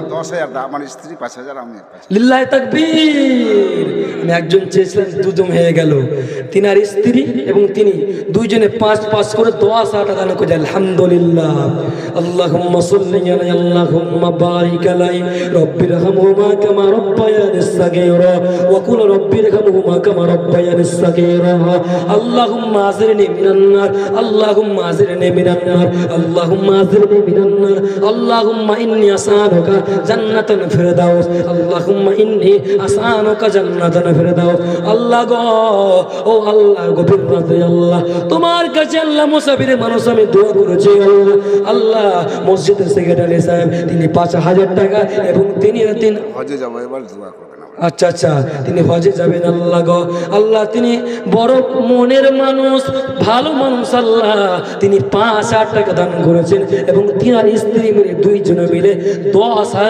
10,000 দাম, আমার স্ত্রী 5,000, আমি 5,000। লিল্লাহি তাকবীর। আমি একজন চেয়েছিলেন, দুজন হয়ে গেল। তিনার স্ত্রী এবং তিনি দুইজনে 5-5 করে 10,000 টাকা দান করে। আলহামদুলিল্লাহ। আল্লাহুম্মা সাল্লি আলা আল্লাহুম্মা বারিক আলাই রব্বিরহামহুমা কামা রাব্বায়ানিস সাগীরা ওয়া কুল রব্বিরহামহুমা কামা রাব্বায়ানিস সাগীরা। আল্লাহুম্মা আযিরনি মিনান নার, আল্লাহুম্মা আযিরনি মিনান নার, আল্লাহুম্মা আযিরনি মিনান নার, আল্লাহুম্মা ইন্নী আসআলুকা জান্নাতান ফিরদাউস, আল্লাহুম্মা ইন্নী আসআলুকা জান্নাতান ফিরদাউস। আল্লাহ গো, ও আল্লাহ, গভীর রাতে আল্লাহ তোমার কাছে আল্লাহ মুসাফিরের মানুষ আমি দোয়া করেছি আল্লাহ। আল্লাহ মসজিদের সেক্রেটারি সাহেব তিনি 5,000 টাকা এবং তিনি হজে যাবো, এবার দোয়া করবেন। আচ্ছা আচ্ছা, তিনি হজে যাবেন আল্লাহ গো। আল্লাহ তিনি বড় মনের মানুষ, ভালো মানুষ আল্লাহ। তিনি 5,000 টাকা দান করেছেন এবং তিনার স্ত্রী মিলে দুইজনে মিলে 10,000